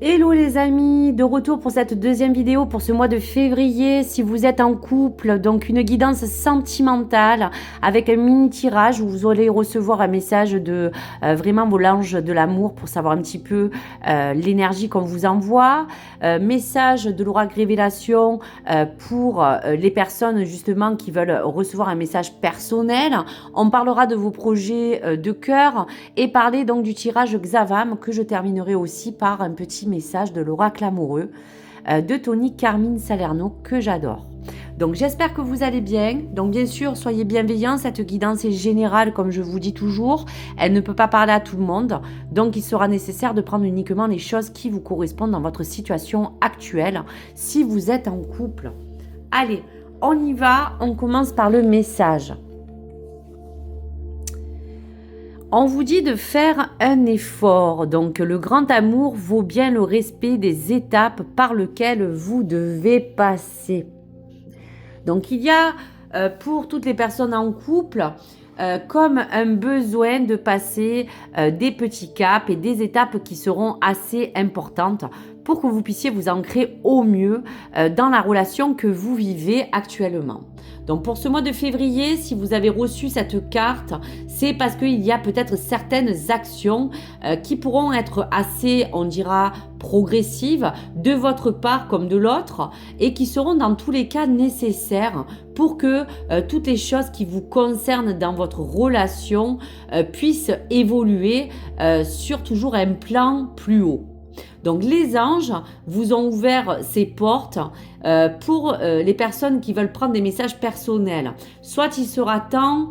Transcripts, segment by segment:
Hello les amis, de retour pour cette deuxième vidéo pour ce mois de février. Si vous êtes en couple, donc une guidance sentimentale avec un mini tirage où vous allez recevoir un message de vraiment vos l'ange de l'amour pour savoir un petit peu l'énergie qu'on vous envoie. Message de l'oracle révélation pour les personnes justement qui veulent recevoir un message personnel. On parlera de vos projets de cœur et parler donc du tirage Xavam que je terminerai aussi par un petit message de l'oracle amoureux de Tony Carmine Salerno que j'adore. Donc j'espère que vous allez bien. Donc bien sûr, soyez bienveillants. Cette guidance est générale comme je vous dis toujours. Elle ne peut pas parler à tout le monde. Donc il sera nécessaire de prendre uniquement les choses qui vous correspondent dans votre situation actuelle si vous êtes en couple. Allez, on y va. On commence par le message. On vous dit de faire un effort, donc le grand amour vaut bien le respect des étapes par lesquelles vous devez passer. Donc il y a pour toutes les personnes en couple comme un besoin de passer des petits caps et des étapes qui seront assez importantes pour que vous puissiez vous ancrer au mieux dans la relation que vous vivez actuellement. Donc pour ce mois de février, si vous avez reçu cette carte, c'est parce qu'il y a peut-être certaines actions qui pourront être assez, on dira, progressives de votre part comme de l'autre et qui seront dans tous les cas nécessaires pour que toutes les choses qui vous concernent dans votre relation puissent évoluer sur toujours un plan plus haut. Donc les anges vous ont ouvert ces portes pour les personnes qui veulent prendre des messages personnels. Soit il sera temps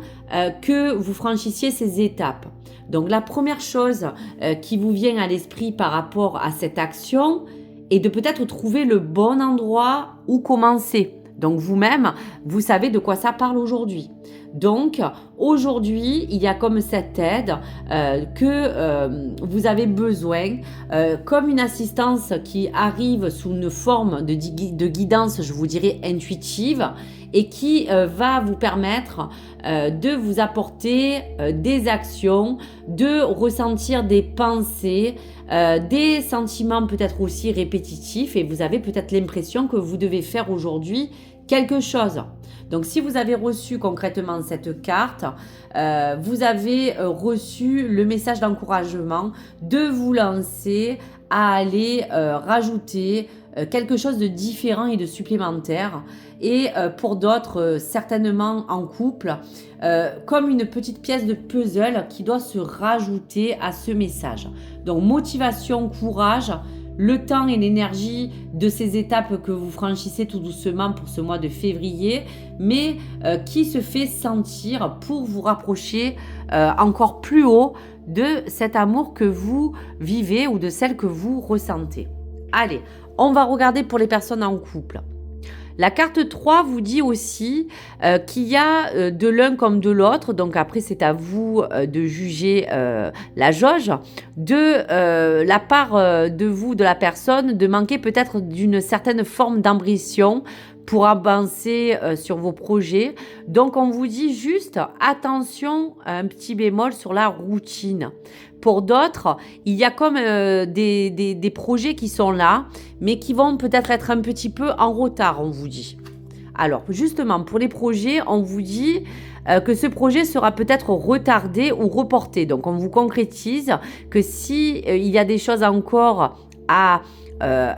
que vous franchissiez ces étapes. Donc la première chose qui vous vient à l'esprit par rapport à cette action est de peut-être trouver le bon endroit où commencer. Donc vous-même, vous savez de quoi ça parle aujourd'hui. Donc aujourd'hui, il y a comme cette aide que vous avez besoin, comme une assistance qui arrive sous une forme de guidance, je vous dirais, intuitive et qui va vous permettre de vous apporter des actions, de ressentir des pensées, des sentiments peut-être aussi répétitifs et vous avez peut-être l'impression que vous devez faire aujourd'hui quelque chose. Donc si vous avez reçu concrètement cette carte, vous avez reçu le message d'encouragement de vous lancer à aller rajouter quelque chose de différent et de supplémentaire. Et pour d'autres, certainement en couple, comme une petite pièce de puzzle qui doit se rajouter à ce message. Donc motivation, courage, le temps et l'énergie de ces étapes que vous franchissez tout doucement pour ce mois de février, mais qui se fait sentir pour vous rapprocher encore plus haut de cet amour que vous vivez ou de celle que vous ressentez. Allez, on va regarder pour les personnes en couple. La carte 3 vous dit aussi qu'il y a de l'un comme de l'autre, donc après c'est à vous de juger la jauge, de la part de vous, de la personne, de manquer peut-être d'une certaine forme d'ambition pour avancer sur vos projets. Donc on vous dit juste attention, un petit bémol sur la routine. Pour d'autres, il y a comme des projets qui sont là, mais qui vont peut-être être un petit peu en retard, on vous dit. Alors, justement, pour les projets, on vous dit que ce projet sera peut-être retardé ou reporté. Donc, on vous concrétise que si il y a des choses encore à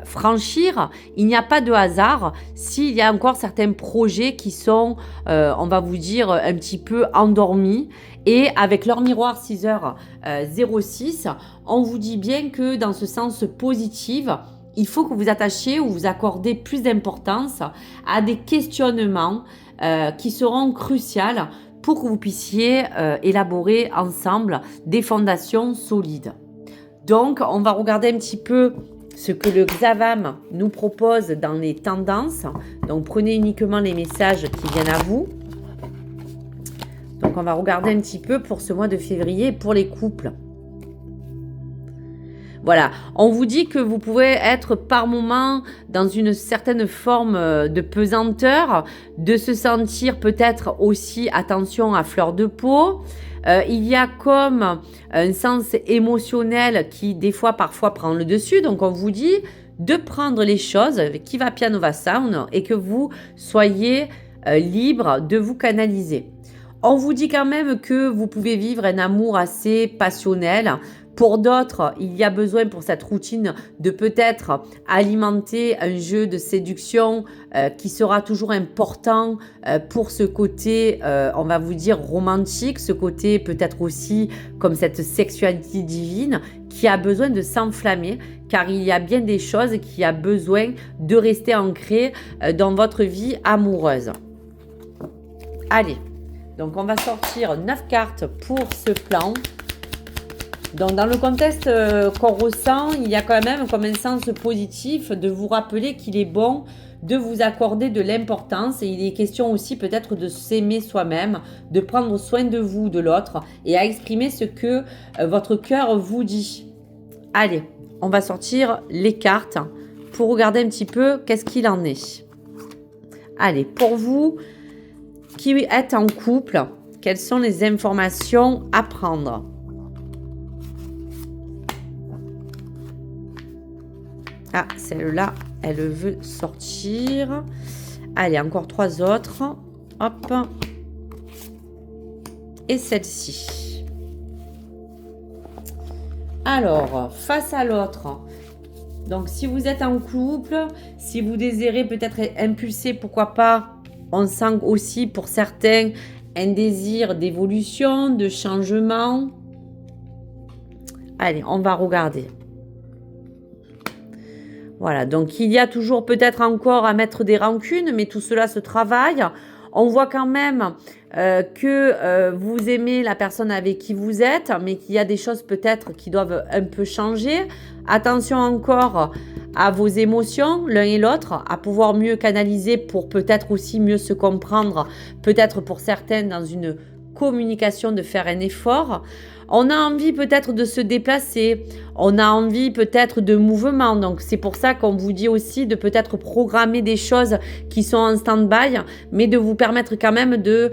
franchir, il n'y a pas de hasard s'il y a encore certains projets qui sont, on va vous dire, un petit peu endormis. Et avec leur miroir 6h06, on vous dit bien que dans ce sens positif, il faut que vous attachiez ou vous accordez plus d'importance à des questionnements qui seront cruciaux pour que vous puissiez élaborer ensemble des fondations solides. Donc, on va regarder un petit peu ce que le Xavam nous propose dans les tendances. Donc, prenez uniquement les messages qui viennent à vous. Donc, on va regarder un petit peu pour ce mois de février pour les couples. Voilà, on vous dit que vous pouvez être par moment dans une certaine forme de pesanteur, de se sentir peut-être aussi, attention, à fleur de peau. Il y a comme un sens émotionnel qui des fois parfois prend le dessus, donc on vous dit de prendre les choses qui va piano va sound et que vous soyez libre de vous canaliser. On vous dit quand même que vous pouvez vivre un amour assez passionnel. Pour d'autres, il y a besoin pour cette routine de peut-être alimenter un jeu de séduction qui sera toujours important pour ce côté, on va vous dire, romantique, ce côté peut-être aussi comme cette sexualité divine qui a besoin de s'enflammer car il y a bien des choses qui a besoin de rester ancrées dans votre vie amoureuse. Allez, donc on va sortir 9 cartes pour ce plan. Donc, dans le contexte qu'on ressent, il y a quand même comme un sens positif de vous rappeler qu'il est bon de vous accorder de l'importance et il est question aussi peut-être de s'aimer soi-même, de prendre soin de vous, de l'autre et à exprimer ce que votre cœur vous dit. Allez, on va sortir les cartes pour regarder un petit peu qu'est-ce qu'il en est. Allez, pour vous qui êtes en couple, quelles sont les informations à prendre ? Ah, celle-là, elle veut sortir. Allez, encore 3 autres. Hop. Et celle-ci. Alors, face à l'autre. Donc, si vous êtes en couple, si vous désirez peut-être impulser, pourquoi pas, on sent aussi pour certains un désir d'évolution, de changement. Allez, on va regarder. Voilà, donc il y a toujours peut-être encore à mettre des rancunes, mais tout cela se travaille. On voit quand même que vous aimez la personne avec qui vous êtes, mais qu'il y a des choses peut-être qui doivent un peu changer. Attention encore à vos émotions, l'un et l'autre, à pouvoir mieux canaliser pour peut-être aussi mieux se comprendre, peut-être pour certains dans une communication de faire un effort. On a envie peut-être de se déplacer, on a envie peut-être de mouvement. Donc c'est pour ça qu'on vous dit aussi de peut-être programmer des choses qui sont en stand-by, mais de vous permettre quand même de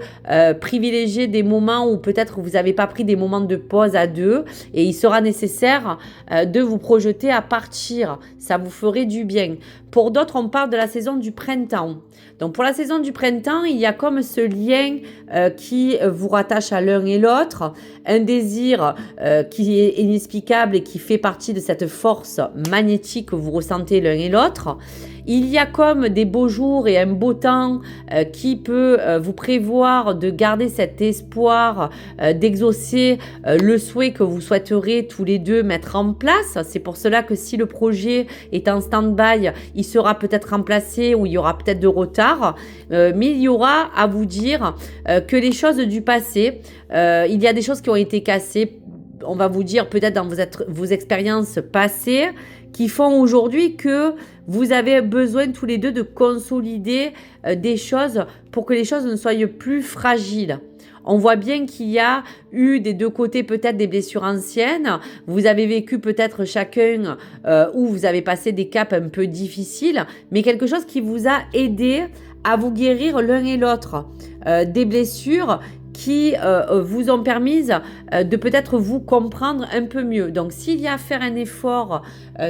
privilégier des moments où peut-être vous n'avez pas pris des moments de pause à deux et il sera nécessaire de vous projeter à partir. Ça vous ferait du bien. Pour d'autres, on parle de la saison du printemps. Donc pour la saison du printemps, il y a comme ce lien qui vous rattache à l'un et l'autre, un désir qui est inexplicable et qui fait partie de cette force magnétique que vous ressentez l'un et l'autre. Il y a comme des beaux jours et un beau temps qui peut vous prévoir de garder cet espoir, d'exaucer le souhait que vous souhaiterez tous les deux mettre en place. C'est pour cela que si le projet est en stand-by, il sera peut-être remplacé ou il y aura peut-être de retard. Mais il y aura à vous dire que les choses du passé, il y a des choses qui ont été cassées, on va vous dire peut-être dans vos expériences passées, qui font aujourd'hui que vous avez besoin tous les deux de consolider des choses pour que les choses ne soient plus fragiles. On voit bien qu'il y a eu des deux côtés peut-être des blessures anciennes. Vous avez vécu peut-être chacun où vous avez passé des caps un peu difficiles, mais quelque chose qui vous a aidé à vous guérir l'un et l'autre. Des blessures qui vous ont permis de peut-être vous comprendre un peu mieux. Donc, s'il y a à faire un effort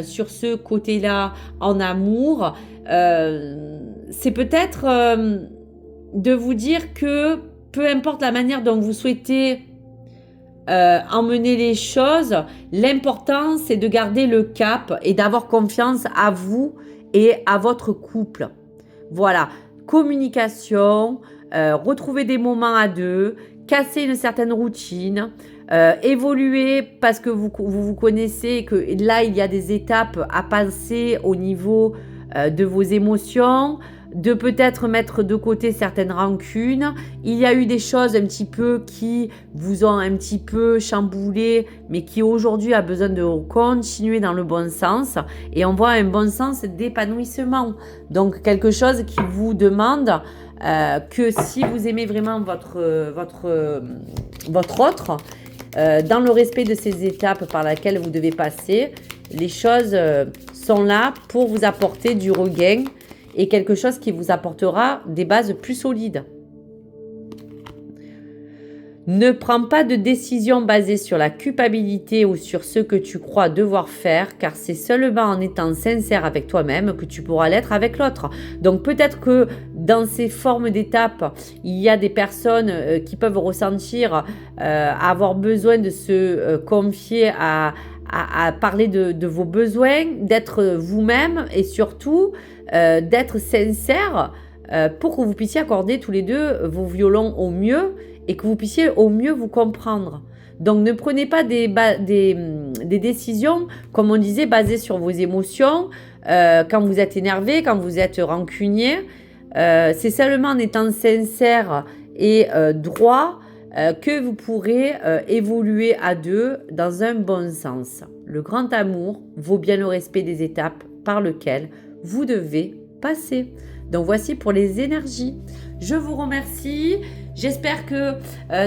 sur ce côté-là en amour, c'est peut-être de vous dire que peu importe la manière dont vous souhaitez emmener les choses, l'important, c'est de garder le cap et d'avoir confiance à vous et à votre couple. Voilà, communication, retrouver des moments à deux, casser une certaine routine, évoluer parce que vous connaissez et que là, il y a des étapes à passer au niveau de vos émotions, de peut-être mettre de côté certaines rancunes. Il y a eu des choses un petit peu qui vous ont un petit peu chamboulé, mais qui aujourd'hui a besoin de continuer dans le bon sens. Et on voit un bon sens d'épanouissement. Donc quelque chose qui vous demande que si vous aimez vraiment votre autre, dans le respect de ces étapes par lesquelles vous devez passer, les choses sont là pour vous apporter du regain et quelque chose qui vous apportera des bases plus solides. Ne prends pas de décision basée sur la culpabilité ou sur ce que tu crois devoir faire, car c'est seulement en étant sincère avec toi-même que tu pourras l'être avec l'autre. Donc peut-être que dans ces formes d'étapes, il y a des personnes qui peuvent ressentir avoir besoin de se confier à parler de vos besoins, d'être vous-même et surtout d'être sincère pour que vous puissiez accorder tous les deux vos violons au mieux et que vous puissiez au mieux vous comprendre. Donc ne prenez pas des décisions, comme on disait, basées sur vos émotions, quand vous êtes énervé, quand vous êtes rancunier. C'est seulement en étant sincère et droit que vous pourrez évoluer à deux dans un bon sens. Le grand amour vaut bien le respect des étapes par lesquelles vous devez passer. Donc voici pour les énergies. Je vous remercie. J'espère que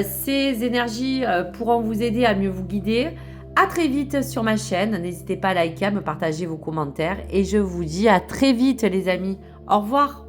ces énergies pourront vous aider à mieux vous guider. À très vite sur ma chaîne. N'hésitez pas à liker, à me partager vos commentaires. Et je vous dis à très vite les amis. Au revoir.